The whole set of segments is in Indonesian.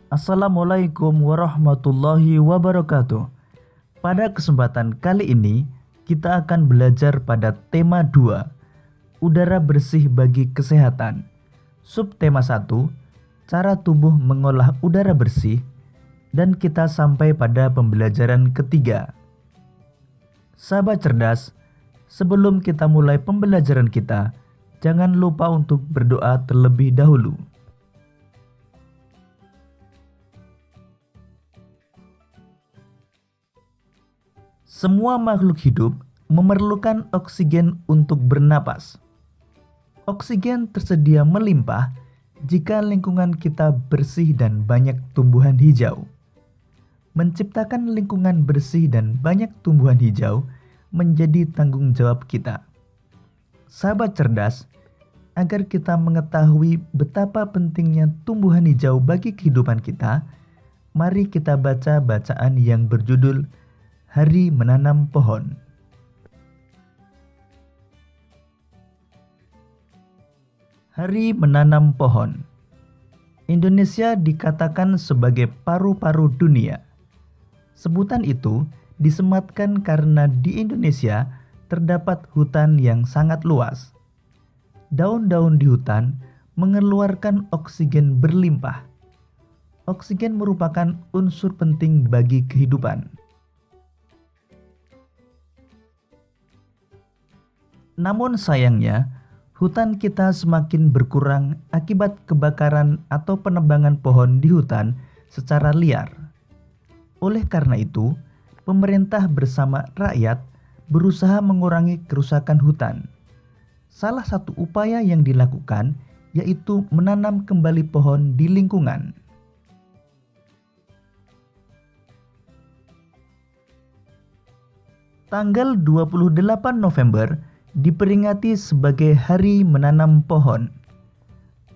Assalamualaikum warahmatullahi wabarakatuh. Pada kesempatan kali ini, kita akan belajar pada tema 2, udara bersih bagi kesehatan. Subtema 1, cara tubuh mengolah udara bersih, dan kita sampai pada pembelajaran ketiga. Sahabat cerdas, sebelum kita mulai pembelajaran kita, jangan lupa untuk berdoa terlebih dahulu. Semua makhluk hidup memerlukan oksigen untuk bernapas. Oksigen tersedia melimpah jika lingkungan kita bersih dan banyak tumbuhan hijau. Menciptakan lingkungan bersih dan banyak tumbuhan hijau menjadi tanggung jawab kita. Sahabat cerdas, agar kita mengetahui betapa pentingnya tumbuhan hijau bagi kehidupan kita, mari kita baca bacaan yang berjudul Hari Menanam Pohon. Hari Menanam Pohon. Indonesia dikatakan sebagai paru-paru dunia. Sebutan itu disematkan karena di Indonesia terdapat hutan yang sangat luas. Daun-daun di hutan mengeluarkan oksigen berlimpah. Oksigen merupakan unsur penting bagi kehidupan. Namun sayangnya, hutan kita semakin berkurang akibat kebakaran atau penebangan pohon di hutan secara liar. Oleh karena itu, pemerintah bersama rakyat berusaha mengurangi kerusakan hutan. Salah satu upaya yang dilakukan yaitu menanam kembali pohon di lingkungan. Tanggal 28 November diperingati sebagai Hari Menanam Pohon.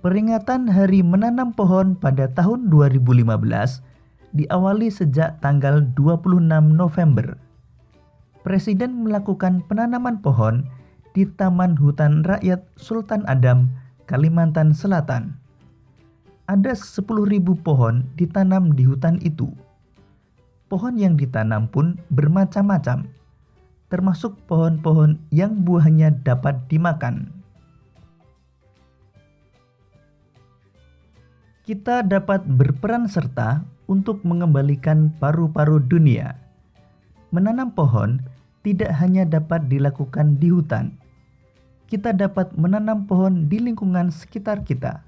Peringatan Hari Menanam Pohon pada tahun 2015 diawali sejak tanggal 26 November. Presiden melakukan penanaman pohon di Taman Hutan Rakyat Sultan Adam, Kalimantan Selatan. Ada 10.000 pohon ditanam di hutan itu. Pohon yang ditanam pun bermacam-macam, termasuk pohon-pohon yang buahnya dapat dimakan. Kita dapat berperan serta untuk mengembalikan paru-paru dunia. Menanam pohon tidak hanya dapat dilakukan di hutan. Kita dapat menanam pohon di lingkungan sekitar kita.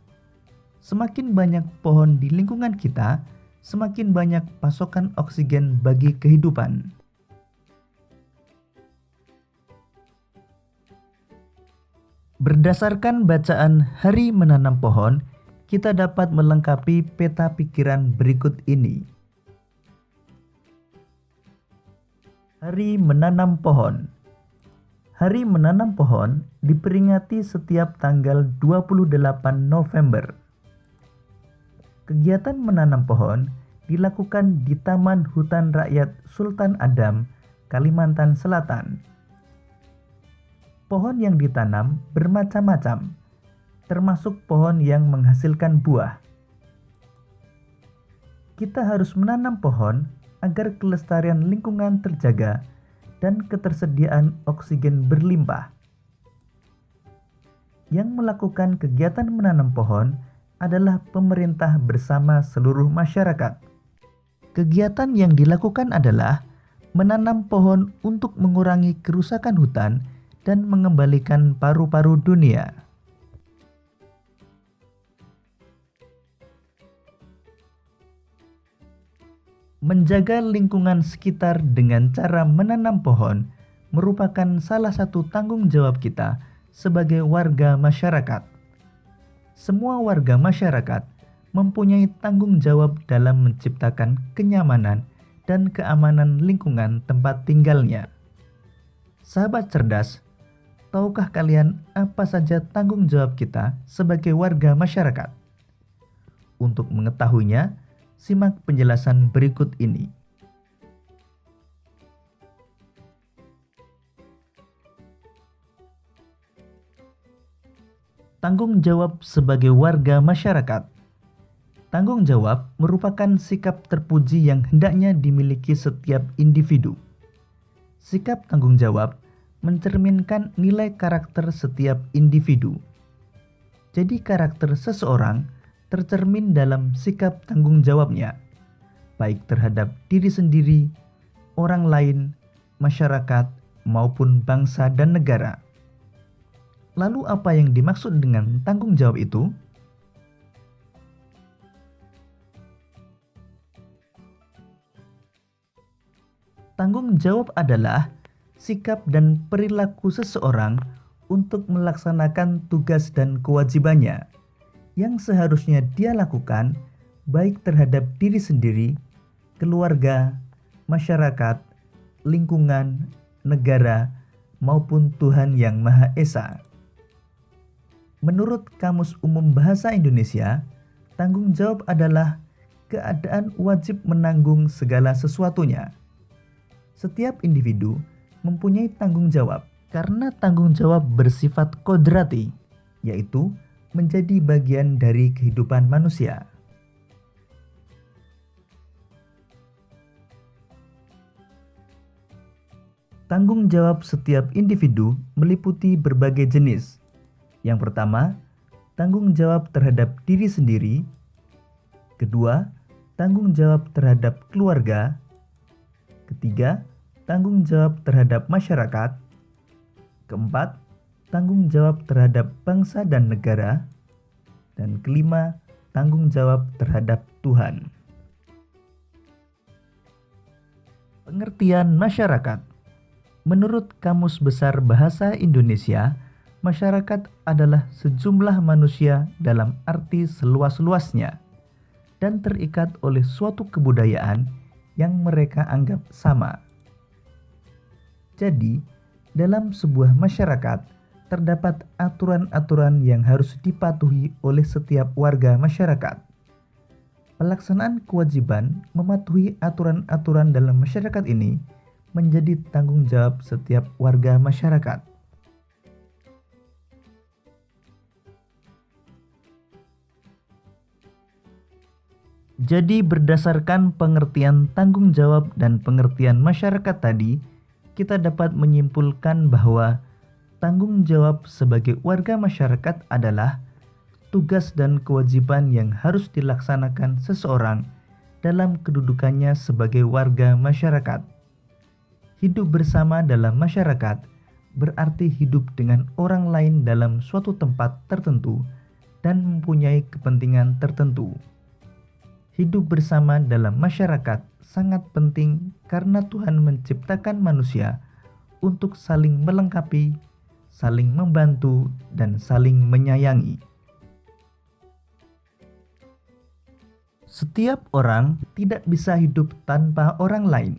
Semakin banyak pohon di lingkungan kita, semakin banyak pasokan oksigen bagi kehidupan. Berdasarkan bacaan Hari Menanam Pohon, kita dapat melengkapi peta pikiran berikut ini. Hari Menanam Pohon. Hari Menanam Pohon diperingati setiap tanggal 28 November. Kegiatan menanam pohon dilakukan di Taman Hutan Rakyat Sultan Adam, Kalimantan Selatan. Pohon yang ditanam bermacam-macam, termasuk pohon yang menghasilkan buah. Kita harus menanam pohon agar kelestarian lingkungan terjaga dan ketersediaan oksigen berlimpah. Yang melakukan kegiatan menanam pohon adalah pemerintah bersama seluruh masyarakat. Kegiatan yang dilakukan adalah menanam pohon untuk mengurangi kerusakan hutan dan mengembalikan paru-paru dunia. Menjaga lingkungan sekitar dengan cara menanam pohon merupakan salah satu tanggung jawab kita sebagai warga masyarakat. Semua warga masyarakat mempunyai tanggung jawab dalam menciptakan kenyamanan dan keamanan lingkungan tempat tinggalnya. Sahabat cerdas, tahukah kalian apa saja tanggung jawab kita sebagai warga masyarakat? Untuk mengetahuinya, simak penjelasan berikut ini. Tanggung jawab sebagai warga masyarakat. Tanggung jawab merupakan sikap terpuji yang hendaknya dimiliki setiap individu. Sikap tanggung jawab mencerminkan nilai karakter setiap individu. Jadi karakter seseorang tercermin dalam sikap tanggung jawabnya, baik terhadap diri sendiri, orang lain, masyarakat, maupun bangsa dan negara. Lalu apa yang dimaksud dengan tanggung jawab itu? Tanggung jawab adalah sikap dan perilaku seseorang untuk melaksanakan tugas dan kewajibannya yang seharusnya dia lakukan baik terhadap diri sendiri, keluarga, masyarakat, lingkungan, negara, maupun Tuhan Yang Maha Esa. Menurut Kamus Umum Bahasa Indonesia, tanggung jawab adalah keadaan wajib menanggung segala sesuatunya. Setiap individu mempunyai tanggung jawab karena tanggung jawab bersifat kodrati, yaitu menjadi bagian dari kehidupan manusia. Tanggung jawab setiap individu meliputi berbagai jenis. Yang pertama, tanggung jawab terhadap diri sendiri. Kedua, tanggung jawab terhadap keluarga. Ketiga, tanggung jawab terhadap masyarakat. Keempat, tanggung jawab terhadap bangsa dan negara. Dan kelima, tanggung jawab terhadap Tuhan. Pengertian masyarakat. Menurut Kamus Besar Bahasa Indonesia, masyarakat adalah sejumlah manusia dalam arti seluas-luasnya dan terikat oleh suatu kebudayaan yang mereka anggap sama. Jadi, dalam sebuah masyarakat terdapat aturan-aturan yang harus dipatuhi oleh setiap warga masyarakat. Pelaksanaan kewajiban mematuhi aturan-aturan dalam masyarakat ini menjadi tanggung jawab setiap warga masyarakat. Jadi berdasarkan pengertian tanggung jawab dan pengertian masyarakat tadi, kita dapat menyimpulkan bahwa tanggung jawab sebagai warga masyarakat adalah tugas dan kewajiban yang harus dilaksanakan seseorang dalam kedudukannya sebagai warga masyarakat. Hidup bersama dalam masyarakat berarti hidup dengan orang lain dalam suatu tempat tertentu dan mempunyai kepentingan tertentu. Hidup bersama dalam masyarakat sangat penting karena Tuhan menciptakan manusia untuk saling melengkapi, saling membantu, dan saling menyayangi. Setiap orang tidak bisa hidup tanpa orang lain.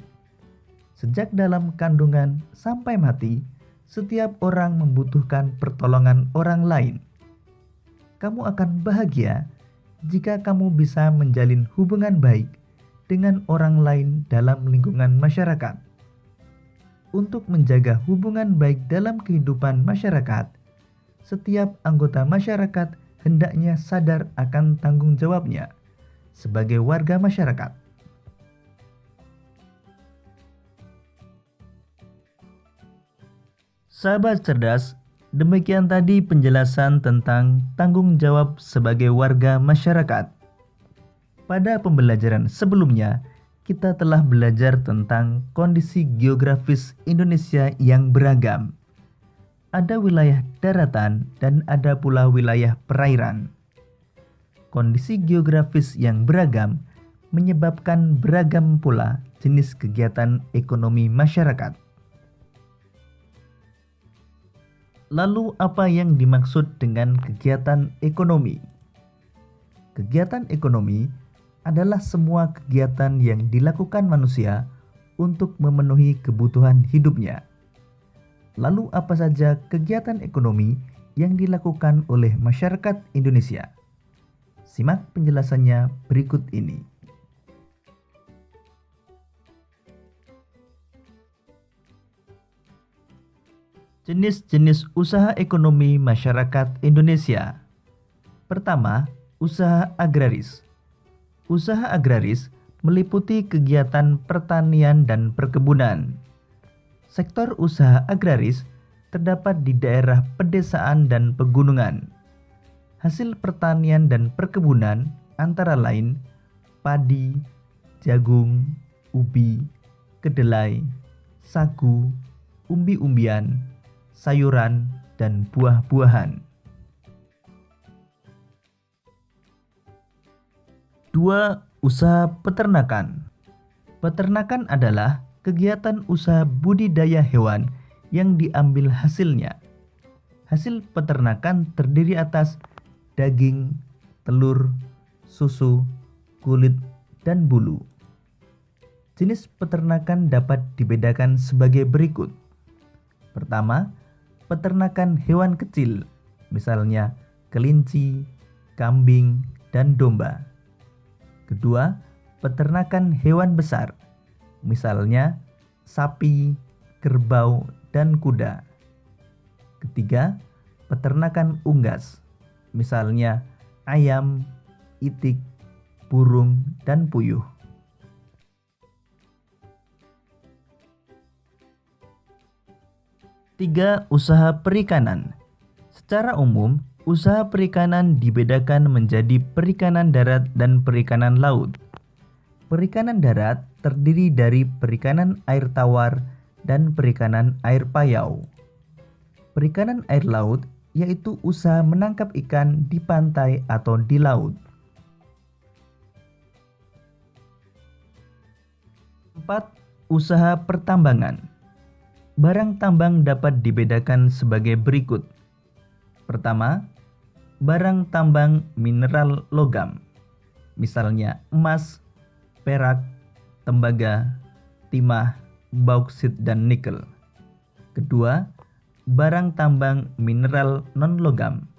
Sejak dalam kandungan sampai mati, setiap orang membutuhkan pertolongan orang lain. Kamu akan bahagia jika kamu bisa menjalin hubungan baik dengan orang lain dalam lingkungan masyarakat. Untuk menjaga hubungan baik dalam kehidupan masyarakat, setiap anggota masyarakat hendaknya sadar akan tanggung jawabnya sebagai warga masyarakat. Sahabat cerdas, demikian tadi penjelasan tentang tanggung jawab sebagai warga masyarakat. Pada pembelajaran sebelumnya, kita telah belajar tentang kondisi geografis Indonesia yang beragam. Ada wilayah daratan dan ada pula wilayah perairan. Kondisi geografis yang beragam menyebabkan beragam pula jenis kegiatan ekonomi masyarakat. Lalu apa yang dimaksud dengan kegiatan ekonomi? Kegiatan ekonomi adalah semua kegiatan yang dilakukan manusia untuk memenuhi kebutuhan hidupnya. Lalu apa saja kegiatan ekonomi yang dilakukan oleh masyarakat Indonesia? Simak penjelasannya berikut ini. Jenis-jenis usaha ekonomi masyarakat Indonesia. Pertama, usaha agraris. Usaha agraris meliputi kegiatan pertanian dan perkebunan. Sektor usaha agraris terdapat di daerah pedesaan dan pegunungan. Hasil pertanian dan perkebunan antara lain padi, jagung, ubi, kedelai, sagu, umbi-umbian, sayuran, dan buah-buahan. 2. Usaha peternakan. Peternakan adalah kegiatan usaha budidaya hewan yang diambil hasilnya. Hasil peternakan terdiri atas daging, telur, susu, kulit, dan bulu. Jenis peternakan dapat dibedakan sebagai berikut. Pertama, peternakan hewan kecil, misalnya kelinci, kambing, dan domba. Kedua, peternakan hewan besar, misalnya sapi, kerbau, dan kuda. Ketiga, peternakan unggas, misalnya ayam, itik, burung, dan puyuh. 3. Usaha perikanan. Secara umum, usaha perikanan dibedakan menjadi perikanan darat dan perikanan laut. Perikanan darat terdiri dari perikanan air tawar dan perikanan air payau. Perikanan air laut yaitu usaha menangkap ikan di pantai atau di laut. 4. Usaha pertambangan. Barang tambang dapat dibedakan sebagai berikut. Pertama, barang tambang mineral logam, misalnya emas, perak, tembaga, timah, bauksit, dan nikel. Kedua, barang tambang mineral non-logam,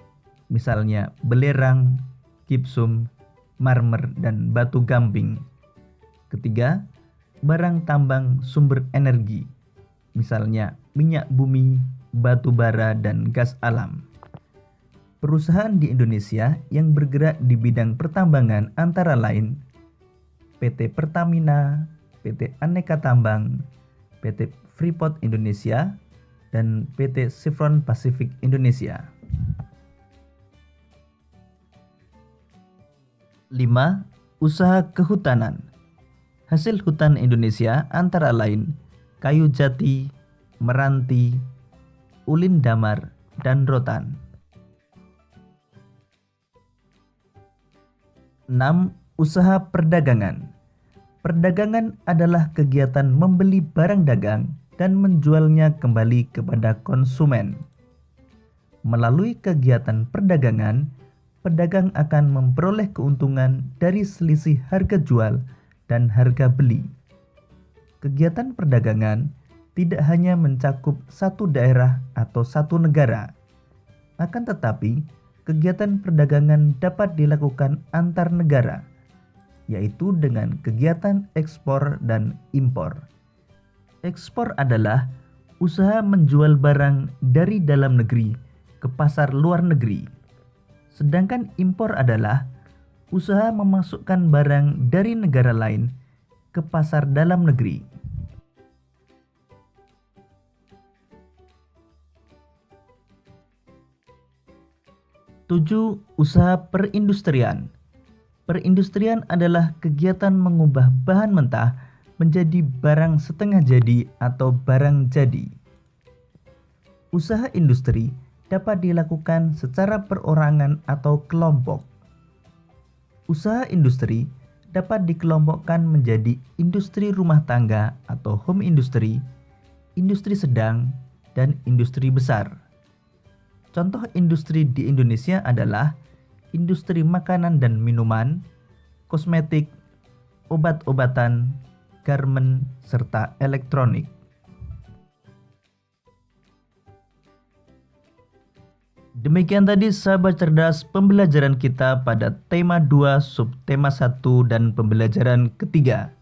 misalnya belerang, gipsum, marmer, dan batu gamping. Ketiga, barang tambang sumber energi, misalnya minyak bumi, batu bara, dan gas alam. Perusahaan di Indonesia yang bergerak di bidang pertambangan antara lain PT Pertamina, PT Aneka Tambang, PT Freeport Indonesia, dan PT Chevron Pacific Indonesia. 5. Usaha kehutanan. Hasil hutan Indonesia antara lain kayu jati, meranti, ulin damar, dan rotan. 6. Usaha perdagangan. Perdagangan adalah kegiatan membeli barang dagang dan menjualnya kembali kepada konsumen. Melalui kegiatan perdagangan, pedagang akan memperoleh keuntungan dari selisih harga jual dan harga beli. Kegiatan perdagangan tidak hanya mencakup satu daerah atau satu negara. Akan tetapi, kegiatan perdagangan dapat dilakukan antar negara, yaitu dengan kegiatan ekspor dan impor. Ekspor adalah usaha menjual barang dari dalam negeri ke pasar luar negeri. Sedangkan impor adalah usaha memasukkan barang dari negara lain ke pasar dalam negeri. 7. Usaha perindustrian. Perindustrian adalah kegiatan mengubah bahan mentah menjadi barang setengah jadi atau barang jadi. Usaha industri dapat dilakukan secara perorangan atau kelompok. Usaha industri dapat dikelompokkan menjadi industri rumah tangga atau home industry, industri sedang, dan industri besar. Contoh industri di Indonesia adalah industri makanan dan minuman, kosmetik, obat-obatan, garmen, serta elektronik. Demikian tadi sahabat cerdas pembelajaran kita pada tema 2, subtema 1, dan pembelajaran ketiga.